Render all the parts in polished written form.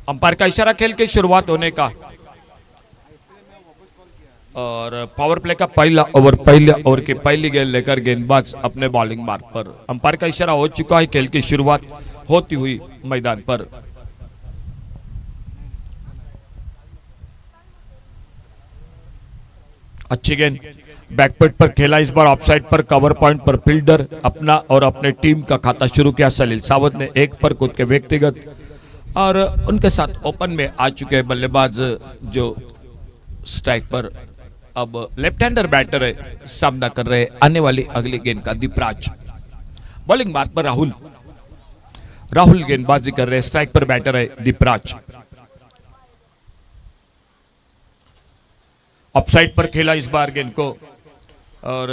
Umpire का इशारा खेल की शुरुआत होने का। और पावर प्ले का पहले ओवर की पहली गेंद लेकर गेंदबाज अपने बॉलिंग मार्ग पर। अंपायर का इशारा हो चुका है, खेल की शुरुआत होती हुई मैदान पर। अच्छी गेंद बैकपेट पर खेला, इस बार ऑफसाइड पर कवर पॉइंट पर फील्डर अपना और अपने टीम का खाता शुरू किया। सलील सावंत ने एक पर खुद के व्यक्तिगत और उनके साथ ओपन में आ चुके बल्लेबाज जो स्ट्राइक पर अब लेफ्ट हैंडर बैटर है, सामना कर रहे आने वाली अगली गेंद का दीपराज। बॉलिंग मार्ग पर राहुल गेंदबाजी कर रहे, स्ट्राइक पर बैटर है दीपराज। ऑफसाइड पर खेला इस बार गेंद को और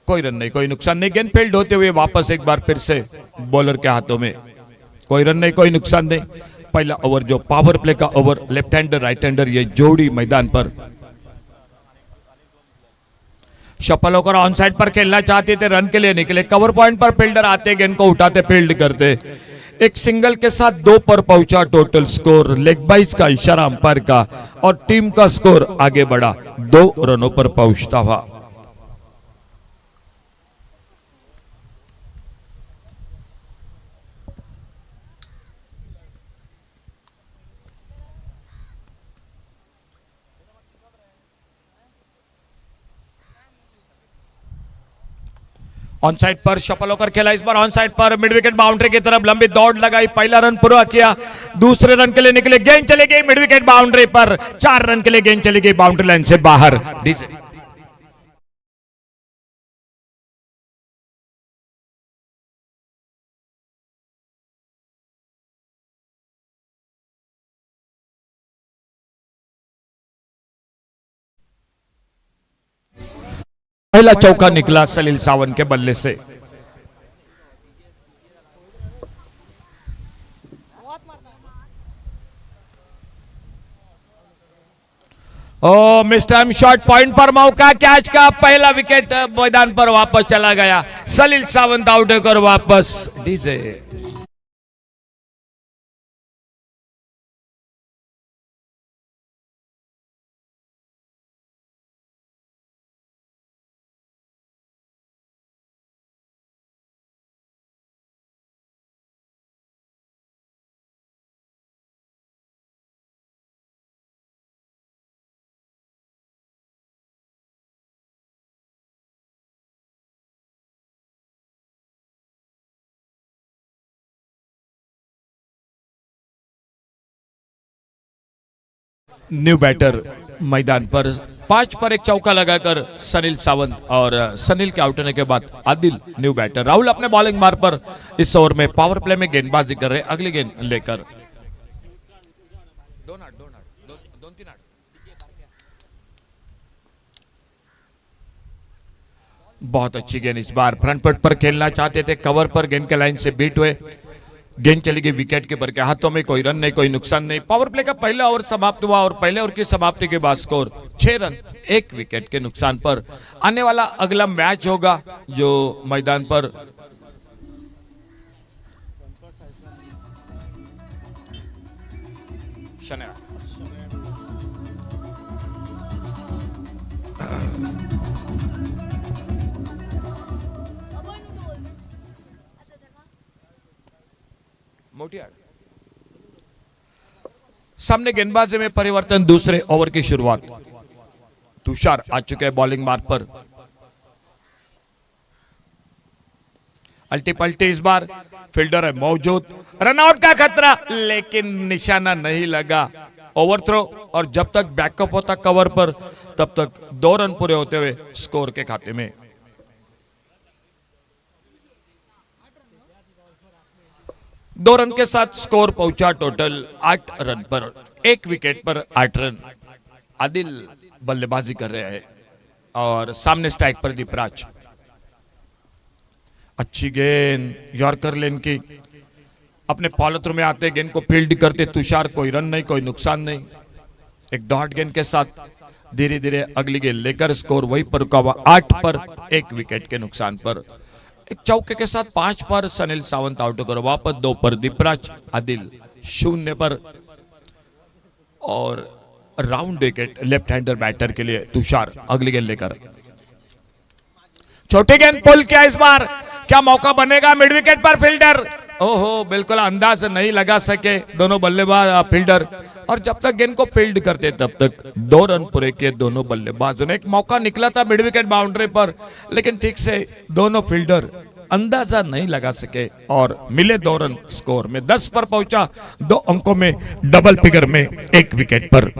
कोई रन नहीं, कोई नुकसान नहीं। गेंद फील्ड होते हुए वापस एक बार फिर से बॉलर के हाथों में। कोई रन नहीं, कोई नुकसान नहीं। पहला ओवर जो पावर प्ले का over, left hander right hander ये जोड़ी मैदान पर। सफल होकर ऑन साइड पर खेलना चाहते थे, रन के लिए निकले। कवर पॉइंट पर फील्डर आते, गेंद को उठाते, फील्ड करते। एक सिंगल के साथ 2 पर पहुंचा टोटल स्कोर। लेग बाइज का इशारा अंपायर का और टीम का स्कोर आगे बढ़ा 2 रनों पर पहुंचता हुआ। ऑन साइड पर सफल होकर खेला, इस बार ऑन साइड पर मिड विकेट बाउंड्री की तरफ लंबी दौड़ लगाई, पहला रन पूरा किया। दूसरे रन के लिए निकले, गेंद चली गई मिड विकेट बाउंड्री पर। 4 रन के लिए गेंद चली गई बाउंड्री लाइन से बाहर। पहला चौका निकला सलील सावंत के बल्ले से। ओ मिस टाइम शॉट, पॉइंट पर मौका, कैच का पहला विकेट मैदान पर वापस चला गया। सलील सावंत आउट होकर वापस डीजे। न्यू बैटर मैदान पर। 5 पर एक चौका लगाकर सनील सावंत और सनील के आउट होने के बाद आदिल न्यू बैटर। राहुल अपने बॉलिंग मार्ग पर इस ओवर में पावर प्ले में गेंदबाजी कर रहे, अगली गेंद लेकर। बहुत अच्छी गेंद इस बार फ्रंट फुट पर खेलना चाहते थे, कवर पर गेंद के लाइन से बीट हुए, गेंद चली गई विकेट कीपर के हाथों में। कोई रन नहीं, कोई नुकसान नहीं। पावर प्ले का पहला ओवर समाप्त हुआ और पहले ओवर की समाप्ति के बाद स्कोर 6 रन 1 विकेट के नुकसान पर। आने वाला अगला मैच होगा जो मैदान पर सामने गेंदबाजी में परिवर्तन, दूसरे ओवर की शुरुआत। तुषार आ चुके हैं बॉलिंग मार्ग पर। अल्टी पल्टी इस बार फील्डर है मौजूद, रनआउट का खतरा लेकिन निशाना नहीं लगा। ओवरथ्रो और जब तक बैकअप होता कवर पर तब तक 2 रन पूरे होते हुए स्कोर के खाते में। दो रन के साथ स्कोर पहुंचा टोटल 8 रन पर। 1 विकेट पर 8 रन। आदिल बल्लेबाजी कर रहे हैं और सामने स्ट्राइक पर दीपराज। अच्छी गेंद यॉर्कर लेन की, अपने फॉलोथ्रू में आते गेंद को फील्ड करते तुषार। कोई रन नहीं, कोई नुकसान नहीं। एक डॉट गेंद के साथ धीरे धीरे अगली गेंद लेकर स्कोर वही पर रुका हुआ 8 पर 1 विकेट के नुकसान पर। एक चौके के साथ 5 पर सनील सावंत आउट होकर वापस 2 पर दीपराज। आदिल 0 पर और round wicket left hander batter के लिए तुषार अगली गेंद लेकर। छोटी गेंद पुल किया इस बार, क्या मौका बनेगा मिड विकेट पर? फील्डर ओहो बिल्कुल अंदाज नहीं लगा सके दोनों बल्लेबाज फील्डर, और जब तक गेंद को फील्ड करते तब तक 2 रन पूरे किए दोनों बल्लेबाजों ने। एक मौका निकला था मिड विकेट बाउंड्री पर, लेकिन ठीक से दोनों फील्डर अंदाजा नहीं लगा सके और मिले 2 रन। स्कोर में 10 पर पहुंचा, 2 अंकों में डबल फिगर में 1 विकेट पर।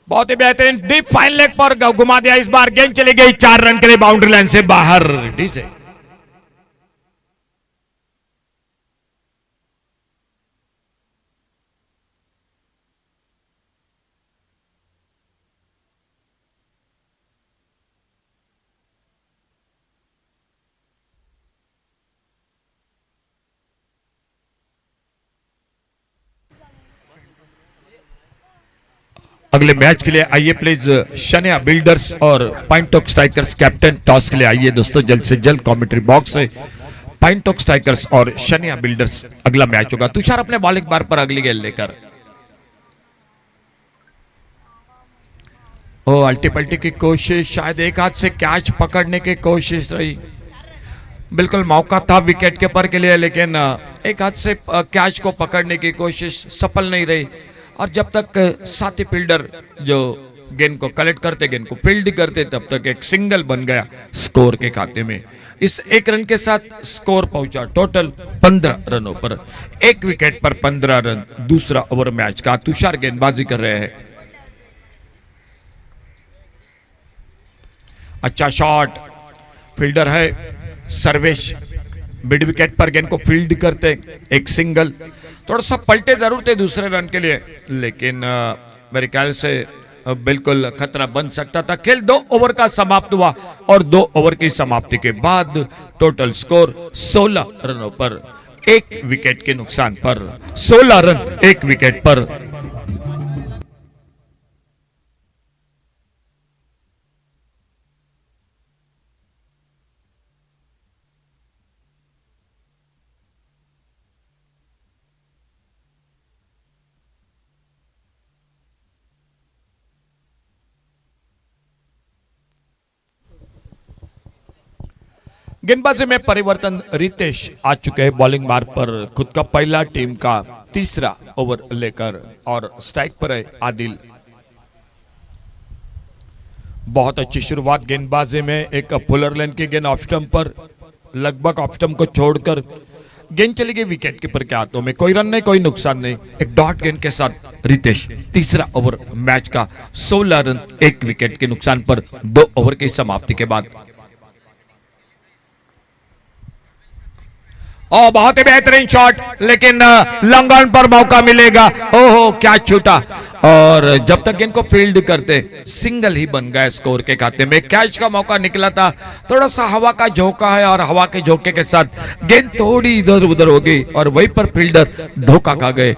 बहुत ही बेहतरीन डीप फाइन लेग पर घुमा दिया इस बार, गेंद चली गई 4 रन के लिए बाउंड्री लाइन से बाहर। डीजे अगले मैच के लिए आइए प्लीज शनिया बिल्डर्स और पाइंटॉक स्ट्राइकर्स कैप्टन टॉस के लिए आइए दोस्तों, जल्द से जल्द कमेंट्री बॉक्स से। पाइंटॉक स्ट्राइकर्स और शनिया बिल्डर्स अगला मैच होगा। तुषार अपने बॉलिंग बार पर अगली गेंद लेकर। ओ अल्टी पल्टी की कोशिश, शायद एक हाथ से कैच पकड़ने की कोशिश रही, बिल्कुल मौका था विकेट कीपर के लिए, लेकिन एक हाथ से कैच को पकड़ने की कोशिश सफल नहीं रही। और जब तक साथी फील्डर जो गेंद को कलेक्ट करते, गेंद को फील्ड करते, तब तक एक सिंगल बन गया स्कोर के खाते में। इस 1 रन के साथ स्कोर पहुंचा टोटल 15 रनों पर, 1 विकेट पर 15 रन। दूसरा ओवर मैच का तुषार गेंदबाजी कर रहे हैं। अच्छा शॉट, फील्डर है सर्वेश, मिड विकेट पर गेंद को फील्ड करते, एक सिंगल। थोड़ा सा पलटे जरूर थे दूसरे रन के लिए, लेकिन मेरे ख्याल से बिल्कुल खतरा बन सकता था। खेल 2 ओवर का समाप्त हुआ और 2 ओवर की समाप्ति के बाद टोटल स्कोर 16 रनों पर, 1 विकेट के नुकसान पर। 16 रन 1 विकेट पर। गेंदबाजी में परिवर्तन, रितेश आ चुके हैं बॉलिंग मार्ग पर, खुद का पहला टीम का तीसरा ओवर लेकर, और स्ट्राइक पर है आदिल। बहुत अच्छी शुरुआत गेंदबाजी में, एक फुलर लेन की गेंद ऑफ स्टंप पर, लगभग ऑफ स्टंप को छोड़कर गेंद चली गई विकेट कीपर के हाथों में। कोई रन नहीं, कोई नुकसान नहीं, एक डॉट गेंद के साथ रितेश तीसरा ओवर मैच का 16 रन 1 विकेट के नुकसान पर, 2 ओवर की समाप्ति के बाद। और बहुत ही बेहतरीन शॉट, लेकिन लॉन्ग ऑन पर मौका मिलेगा। ओहो क्या छूटा, और जब तक गेंद को फील्ड करते सिंगल ही बन गया स्कोर के खाते में। कैच का मौका निकला था, थोड़ा सा हवा का झोंका है और हवा के झोंके के साथ गेंद थोड़ी इधर उधर हो गई और वहीं पर फील्डर धोखा खा गए।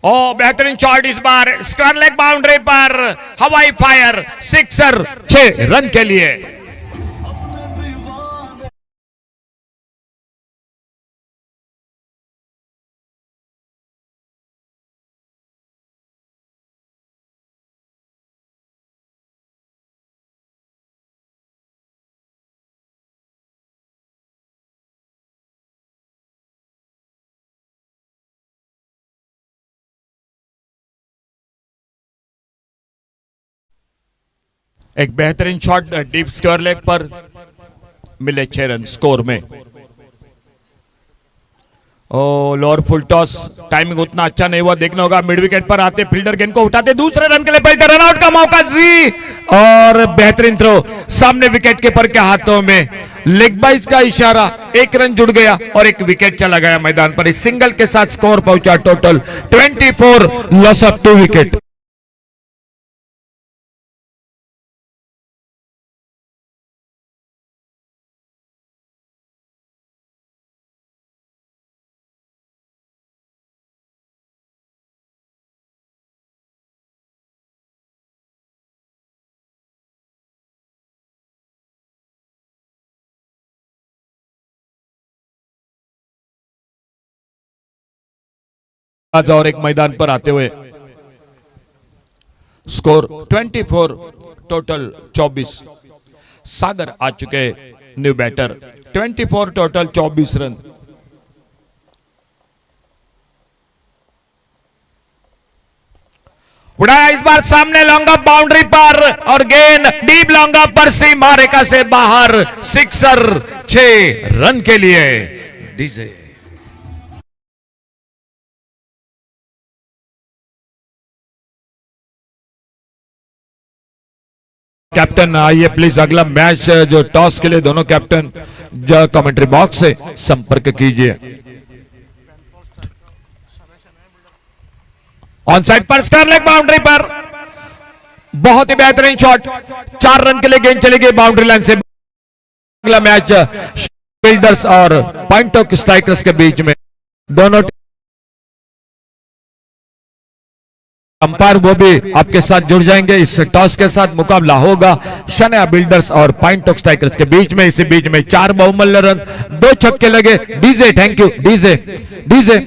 ओ बेहतरीन शॉट इस बार, स्क्वायर लेग बाउंड्री पर हवाई फायर, सिक्सर, 6 रन के लिए। एक बेहतरीन शॉट डीप स्क्वायर लेग पर, मिले 6 रन स्कोर में। ओ लोअर फुल टॉस, टाइमिंग उतना अच्छा नहीं हुआ, देखना होगा। मिड विकेट पर आते फील्डर गेंद को उठाते, दूसरे रन के लिए पहले रन आउट का मौका जी, और बेहतरीन थ्रो सामने विकेट कीपर के हाथों में, लेग बाइज का इशारा, एक रन जुड़ गया और एक विकेट चला गया मैदान पर। इस सिंगल के साथ स्कोर पहुंचा टोटल 24, लॉस ऑफ 2 विकेट। आज और एक मैदान पर आते हुए स्कोर 24, टोटल 24। सागर आ चुके न्यू बैटर, 24 टोटल 24 रन। उड़ाया इस बार सामने, लॉन्ग ऑफ बाउंड्री पर और गेंद डीप लॉन्ग ऑफ पर सीमा रेखा से बाहर, सिक्सर, 6 रन के लिए डीजे। कैप्टन आइए प्लीज, अगला मैच जो टॉस के लिए दोनों कैप्टन जो कमेंट्री बॉक्स से संपर्क कीजिए। ऑन साइड पर स्टारलेग बाउंड्री पर, बहुत ही बेहतरीन शॉट, 4 रन के लिए गेंद चली गई बाउंड्री लाइन से। अगला मैच फील्डर्स और पॉइंट ऑफ स्ट्राइकर्स के बीच में, दोनों अंपायर वो भी आपके साथ जुड़ जाएंगे। इस टॉस के साथ मुकाबला होगा शनाया बिल्डर्स और पॉइंट ऑफ स्ट्राइकर्स के बीच में। इसी बीच में 4 बहुमूल्य रन, 2 छक्के लगे। DJ, thank you DJ. DJ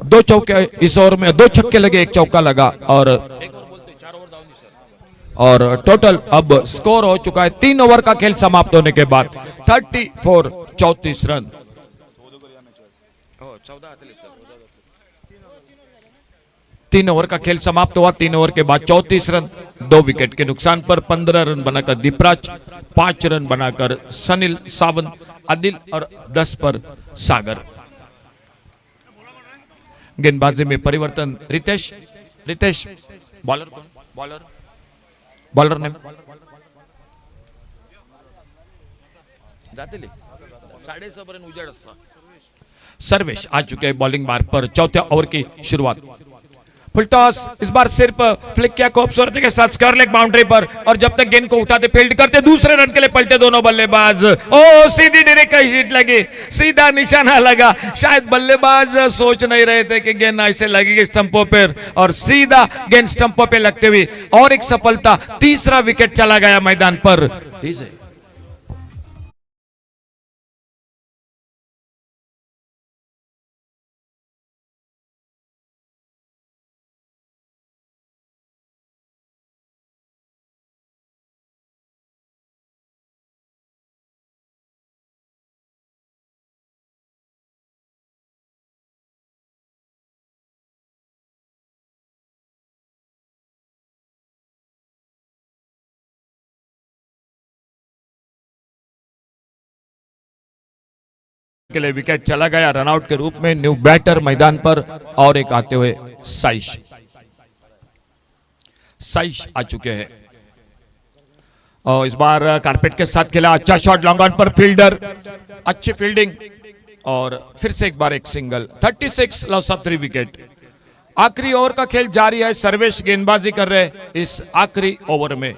दो चौके इस ओवर में, 2 छक्के लगे, 1 चौका लगा और टोटल अब स्कोर हो चुका है 3 ओवर का खेल समाप्त होने के बाद 34, 34 रन। 3 ओवर का खेल समाप्त हुआ, 3 ओवर के बाद 34 रन, 2 विकेट के नुकसान पर 15 रन बनाकर दीपराज, 5 रन बनाकर सनील सावंत, आदिल और 10 पर सागर। गेंदबाजी में परिवर्तन, रितेश, रितेश बॉलर कौन? बॉलर ने सर्वेश आ चुके हैं बॉलिंग मार्ग पर। चौथे ओवर की शुरुआत, फुल टॉस, इस बार सिर्फ फ्लिक किया खूबसूरती के साथ स्क्वायर लेग बाउंड्री पर, और जब तक गेंद को उठाते फील्ड करते, दूसरे रन के लिए पलटे दोनों बल्लेबाज। ओ सीधी डायरेक्ट का हिट लगी, सीधा निशाना लगा। शायद बल्लेबाज सोच नहीं रहे थे कि गेंद ऐसे लगेगी स्टंपों पर, और सीधा गेंद स्टंपों पे लगते हुए और एक सफलता, तीसरा विकेट चला गया मैदान पर। के लिए विकेट चला गया रनआउट के रूप में। न्यू बैटर मैदान पर और एक आते हुए साइश, साइश आ चुके हैं और इस बार कारपेट के साथ खेला। अच्छा शॉट लॉन्ग ऑन पर, फील्डर, अच्छी फील्डिंग और फिर से एक बार एक सिंगल। 36, loss of 3 wicket. आखिरी ओवर का खेल जारी है, सर्वेश गेंदबाजी कर रहे इस आखिरी ओवर में।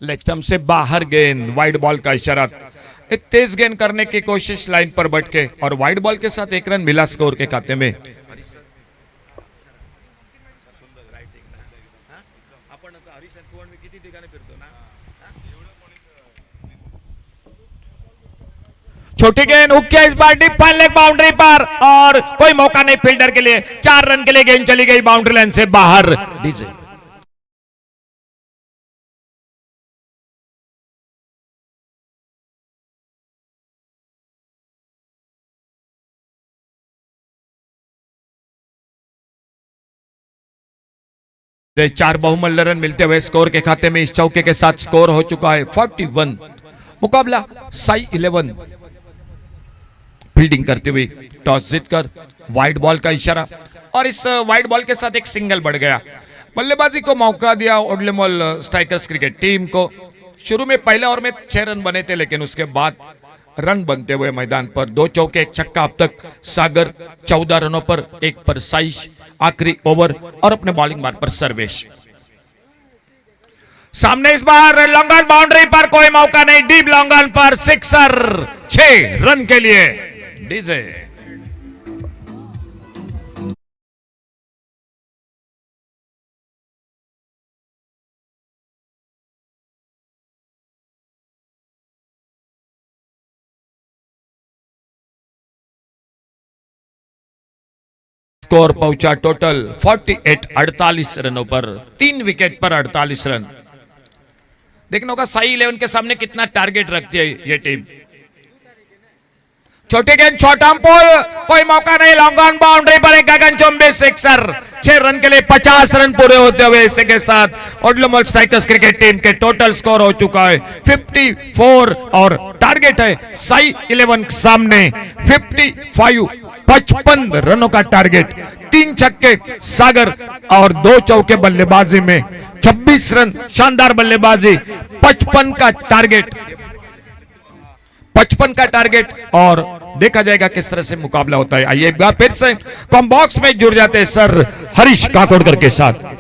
लेग स्टंप से बाहर गेंद, वाइड बॉल का इशारा, एक तेज गेंद करने की कोशिश लाइन पर बट के, और वाइड बॉल के साथ 1 रन मिला स्कोर के खाते में। छोटी गेंद हुक किया इस बार डीप फाइन लेग बाउंड्री पर, और कोई मौका नहीं फील्डर के लिए। 4 रन के लिए गेंद चली गई बाउंड्री लाइन से बाहर। डीजे 4 बहुमूल्य रन मिलते हुए स्कोर के खाते में इस चौके के साथ स्कोर हो चुका है 41। मुकाबला साई 11 फील्डिंग करते हुए टॉस जीतकर वाइड बॉल का इशारा और इस वाइड बॉल के साथ एक सिंगल बढ़ गया। बल्लेबाजी को मौका दिया ओडलेमोल स्ट्राइकर्स क्रिकेट टीम को। शुरू में पहले ओवर में 6 रन बने थे, लेकिन उसके बाद रन बनते हुए मैदान पर 2 चौके 1 छक्का। अब तक सागर 14 रनों पर 1 पर साइश आखिरी ओवर और अपने बॉलिंग मार्ग पर सर्वेश। सामने इस बार लॉन्ग ऑन बाउंड्री पर कोई मौका नहीं, डीप लॉन्ग ऑन पर सिक्सर 6 रन के लिए डीजे। स्कोर पहुंचा टोटल 48 48 रनों पर, 3 विकेट पर 48 रन। देखना होगा साई 11 के सामने कितना टारगेट रखती है ये टीम। छोटे गेंद शॉर्ट आर्म पोल, कोई मौका नहीं, लॉन्ग ऑन बाउंड्री पर एक गगनचुंबी सिक्सर 6 रन के लिए 50 रन पूरे होते हुए इसी के साथ ओडलेमोल स्ट्राइकर्स क्रिकेट टीम के टोटल स्कोर हो चुका है 54 और टारगेट है साई 11 सामने 55 रनों का टारगेट। 3 छक्के सागर और 2 चौके बल्लेबाजी में 26 रन, शानदार बल्लेबाजी। 55 का टारगेट, 55 का टारगेट और देखा जाएगा किस तरह से मुकाबला होता है। आइए एक बार फिर से कॉम बॉक्स में जुड़ जाते हैं सर हरीश काकोडकर के साथ।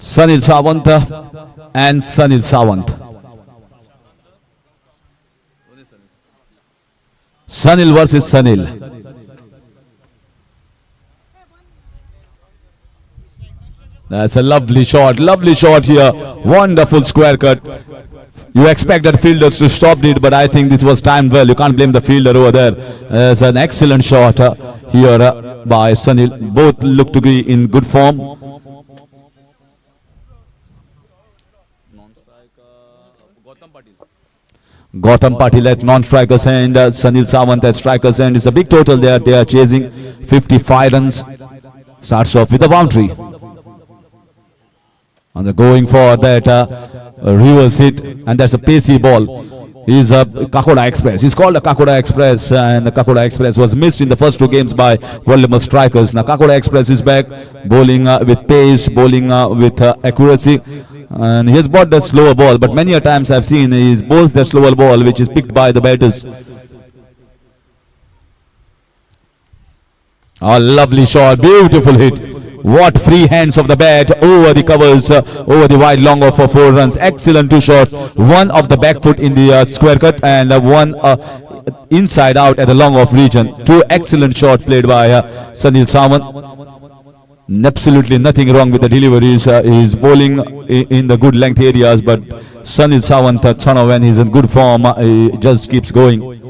Sunil Sawant and Sunil Sawant. Sunil versus Sunil. That's a lovely shot here. Wonderful square cut. You expected fielders to stop it, but I think this was timed well. You can't blame the fielder over there. It's an excellent shot here by Sunil. Both look to be in good form. Gautam Patil at non-strikers end, Sunil Sawant at strikers end. It's a big total there. They are chasing 55 runs. Starts off with a boundary. And they're going for that reverse hit, and that's a pacey ball. He's a Kakoda Express. He's called a Kakoda Express, and the Kakoda Express was missed in the first two games by World strikers. Now Kakoda Express is back, bowling with pace, bowling with accuracy, and he has bought the slower ball. But many a times I've seen he bowls the slower ball, which is picked by the batters. A lovely shot, beautiful hit. What free hands of the bat over the covers, over the wide long off for 4 runs. Excellent 2 shots. One of the back foot in the square cut, and one inside out at the long off region. 2 excellent shots played by Sunil Sawant. Absolutely nothing wrong with the deliveries. He's bowling in the good length areas, but Sunil Sawant, when he's in good form, he just keeps going.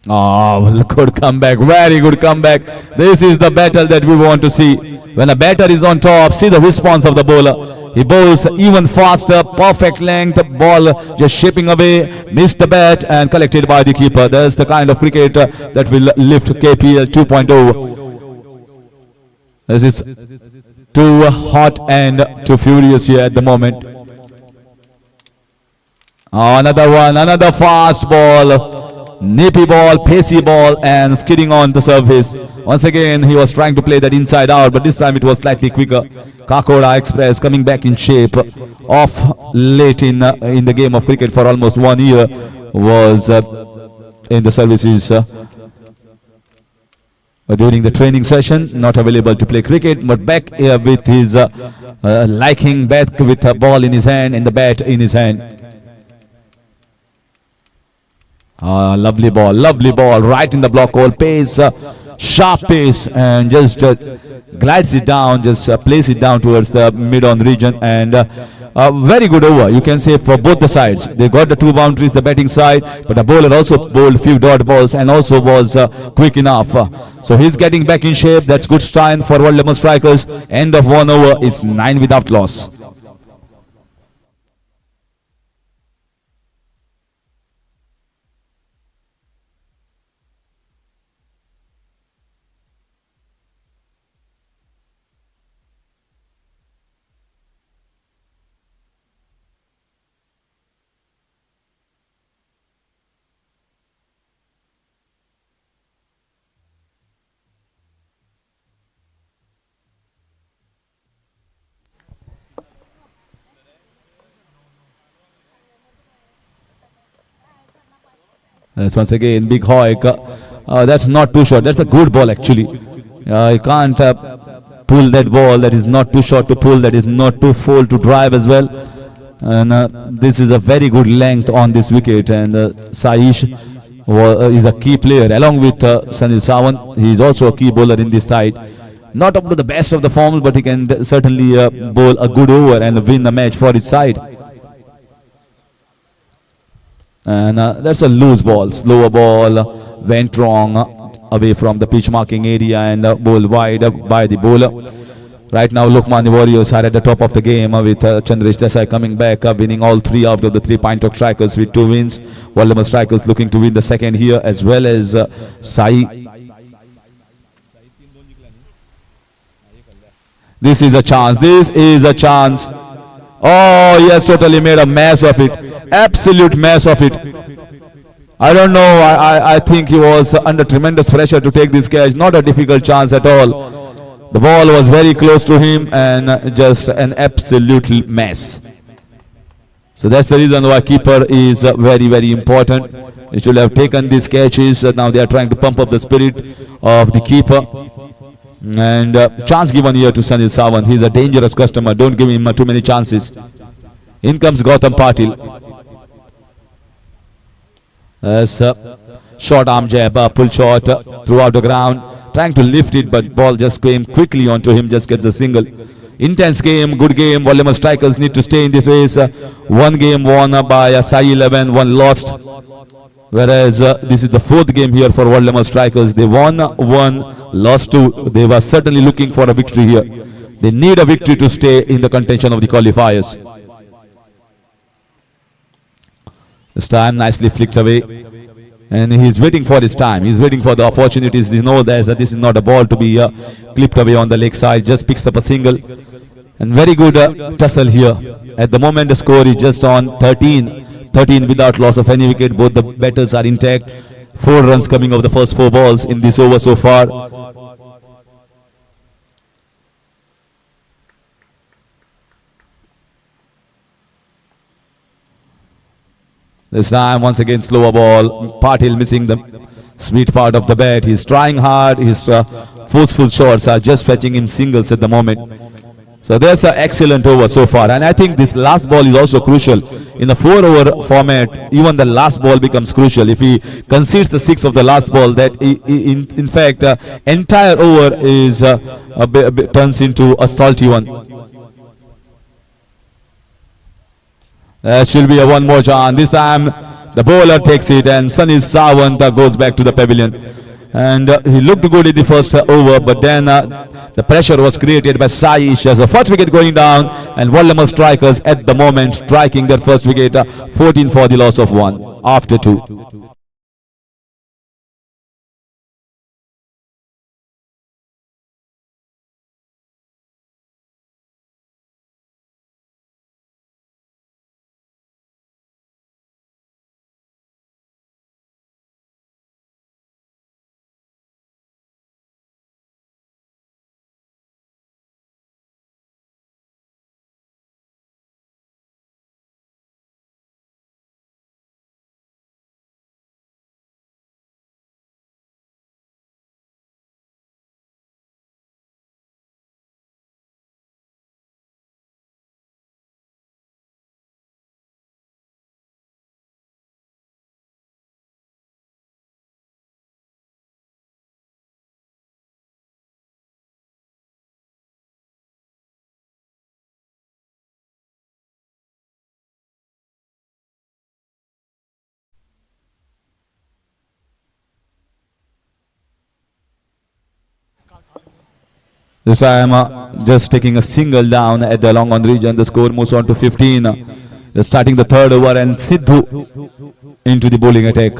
Oh, good comeback, very good comeback. This is the battle that we want to see. When a batter is on top, see the response of the bowler. He bowls even faster, perfect length, ball just shaping away, missed the bat and collected by the keeper. That's the kind of cricket that will lift KPL 2.0. This is too hot and too furious here at the moment. Another one, another fast ball. Nippy ball, pacey ball, and skidding on the surface. Once again, he was trying to play that inside out, but this time it was slightly quicker. Kakoda Express coming back in shape. Off late in the game of cricket for almost 1 year, was in the services during the training session. Not available to play cricket, but back with his liking, back with a ball in his hand and the bat in his hand. Lovely ball, right in the block hole, pace, sharp pace, and just glides it down, just place it down towards the mid-on region, and very good over, you can say, for both the sides. They got the 2 boundaries, the batting side, but the bowler also bowled few dot balls and also was quick enough. So he's getting back in shape. That's good sign for World Lemon Strikers. End of 1 over is 9 without loss. That's once again big Hoik. That's not too short. That's a good ball actually. You can't pull that ball. That is not too short to pull. That is not too full to drive as well. And this is a very good length on this wicket. And Saish is a key player along with Sunil Sawant. He is also a key bowler in this side. Not up to the best of the form, but he can certainly bowl a good over and win the match for his side. And that's a loose ball, slower ball, went wrong away from the pitch marking area and bowled wide by the bowler. Right now Lokmanya Warriors are at the top of the game with Chandresh Desai coming back, winning all 3 out of the 3 Pintock Strikers with 2 wins. Waldemar Strikers looking to win the second here, as well as Sai. This is a chance, this is a chance. Oh, he has totally made a mess of it. Absolute mess of it. I don't know. I think he was under tremendous pressure to take this catch. Not a difficult chance at all. The ball was very close to him and just an absolute mess. So that's the reason why keeper is very, very important. He should have taken these catches. Now they are trying to pump up the spirit of the keeper. And chance given here to Sunil Sawant. He's a dangerous customer. Don't give him too many chances. In comes Gautam Patil. As short arm jab, pull shot throughout the ground. Trying to lift it, but ball just came quickly onto him. Just gets a single. Intense game, good game. Waldemar Strikers need to stay in this race. 1 game won by Sai 11, 1 lost. Whereas this is the 4th game here for Waldemar Strikers. They won 1, lost 2. They were certainly looking for a victory here. They need a victory to stay in the contention of the qualifiers. This time nicely flicked away. And he's waiting for his time. He's waiting for the opportunities. He knows that this is not a ball to be clipped away on the leg side. Just picks up a single. And very good tussle here. At the moment, the score is just on 13. 13 without loss of any wicket. Both the batters are intact. 4 runs coming over the first 4 balls in this over so far. This time, once again, slower ball. Patil missing the sweet part of the bat. He's trying hard. His forceful shots are just fetching him singles at the moment. So there's an excellent over so far. And I think this last ball is also crucial. In the 4-over format, even the last ball becomes crucial. If he concedes the 6 of the last ball, that in fact, entire over is turns into a salty one. There should be a one more chance. This time the bowler takes it and Sunil Sawant goes back to the pavilion. And he looked good in the first over, but then the pressure was created by Saish as the first wicket going down, and Waldemar Strikers at the moment striking their first wicket, 14 for the loss of 1 after 2. This time just taking a single down at the long on region. The score moves on to 15. They're starting the 3rd over and Sidhu into the bowling attack.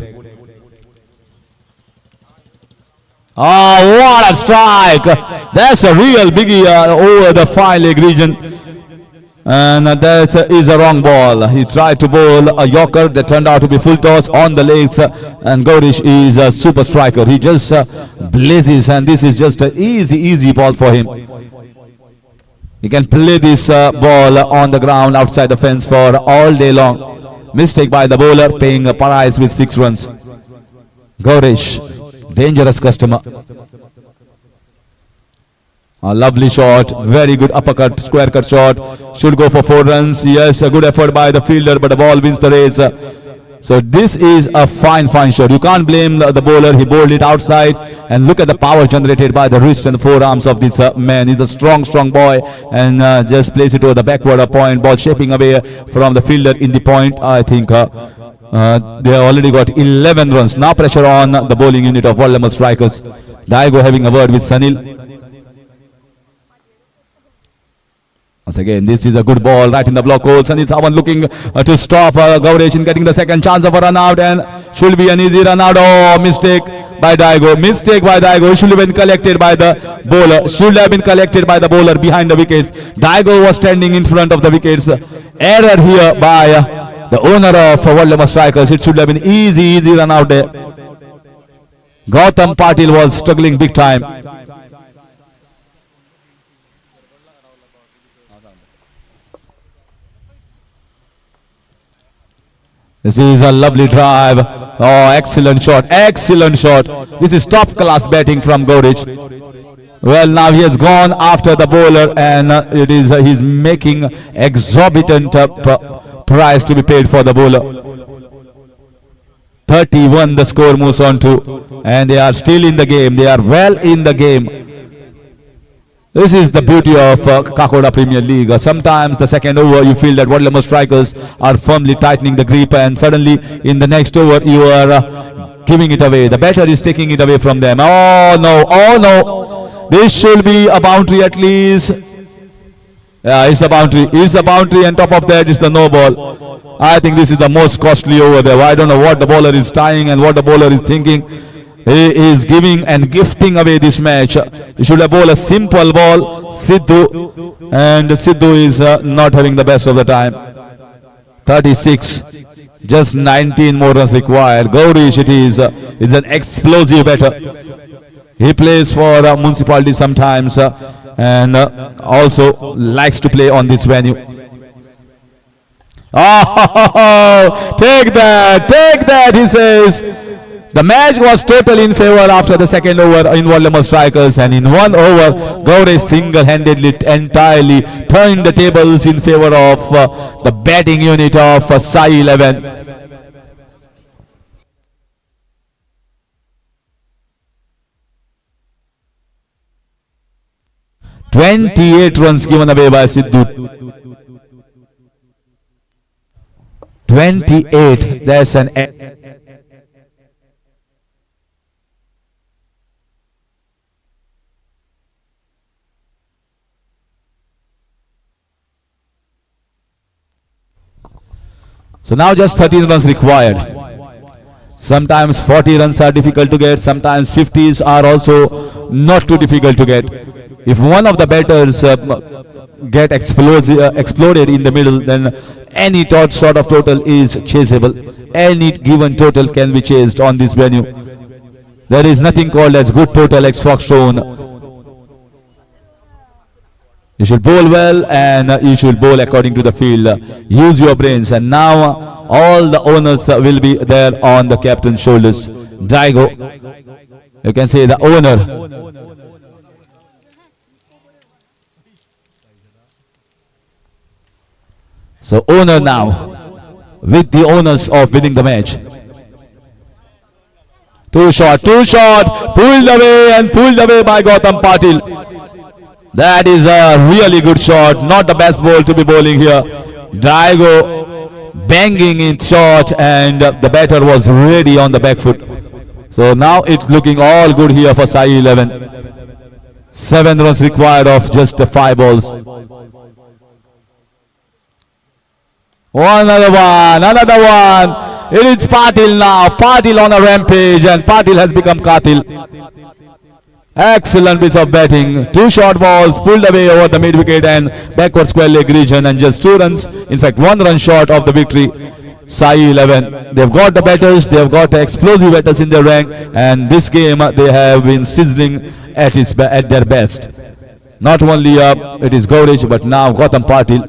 Oh, what a strike! That's a real biggie over the 5-leg region. And that is a wrong ball. He tried to bowl a Yorker that turned out to be full toss on the legs. And Gaurish is a super striker. He just blazes, and this is just an easy ball for him. He can play this ball on the ground outside the fence for all day long. Mistake by the bowler, paying a price with 6 runs. Gaurish, dangerous customer. A lovely shot, very good uppercut, square cut shot. Should go for 4 runs. Yes, a good effort by the fielder, but the ball wins the race. So this is a fine shot. You can't blame the bowler. He bowled it outside, and look at the power generated by the wrist and the forearms of this man. He's a strong boy, and just plays it over the backward point. Ball shaping away from the fielder in the point. I think they have already got 11 runs. Now pressure on the bowling unit of Waldemar Strikers. Daigo having a word with Sunil. Once again, this is a good ball right in the block holes, and it's someone looking to stop Gaurish in getting the second chance of a run out, and should be an easy run out. Oh, mistake by Daigo. Mistake by Daigo. It should have been collected by the bowler. Should have been collected by the bowler behind the wickets. Daigo was standing in front of the wickets. Error here by the owner of Waldemar Strikers. It should have been easy run out there. Gautam Patil was struggling big time. This is a lovely drive. Oh, excellent shot. This is top class batting from Gaurish. Well, now he has gone after the bowler, and he's making exorbitant price to be paid for the bowler. 31 the score moves on to, and they are still in the game. They are well in the game. This is the beauty of Kakoda Premier League. Sometimes the second over you feel that Waldemar Strikers are firmly tightening the grip, and suddenly in the next over you are giving it away. The batter is taking it away from them. Oh no. This should be a boundary at least. Yeah, it's a boundary. And top of that is the no ball. I think this is the most costly over there. I don't know what the bowler is trying and what the bowler is thinking. He is giving and gifting away this match. He should have bowled a simple ball, Sidhu, and Sidhu is not having the best of the time. 36, just 19 more runs required. Gaurish it is an explosive batter. He plays for municipality sometimes and also likes to play on this venue. Oh, take that, he says. The match was totally in favor after the second over in Wadlamar Strikers, and in 1 over, Gaurish single-handedly entirely turned the tables in favor of the batting unit of Sai 11. "28 runs given away by Sidhu. 28. That's an. So now just 13 runs required. Sometimes 40 runs are difficult to get. Sometimes 50s are also not too difficult to get. If one of the batters get exploded in the middle, then any sort of total is chaseable. Any given total can be chased on this venue. There is nothing called as good total X Foxtrot. You should bowl well and you should bowl according to the field. Use your brains, and now all the owners will be there on the captain's shoulders. Daigo, you can say the owner. So owner now with the owners of winning the match. Two shot, pulled away by Gautam Patil. That is a really good shot, not the best ball to be bowling here. Daigo banging in shot, and the batter was ready on the back foot. So now it's looking all good here for Sai 11. 7 runs required of just 5 balls. Another one. It is Patil now. Patil on a rampage, and Patil has become Katil. Excellent piece of batting. 2 short balls pulled away over the mid wicket and backward square leg region, and just 2 runs, in fact 1 run short of the victory. Sai 11. They've got the batters, they've got the explosive batters in their rank, and this game they have been sizzling at their best. Not only it is Gaurish, but now Gautam Patil.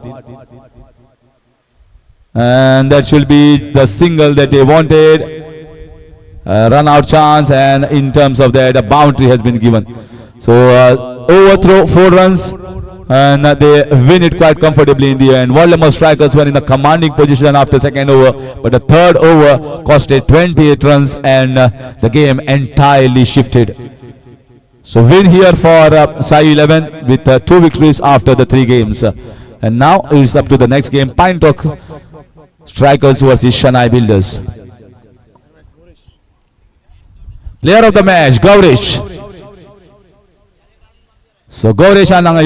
And that should be the single that they wanted. Run out chance, and in terms of that, a boundary has been given. So overthrow 4 runs, and they win it quite comfortably in the end. Wadlamar Strikers were in a commanding position after second over, but the third over costed 28 runs, and the game entirely shifted. So win here for Sai 11 with 2 victories after the 3 games. And now it's up to the next game, Pinetock Strikers versus Shanai Builders. Player of the match, Gaurish. So Gaurish ang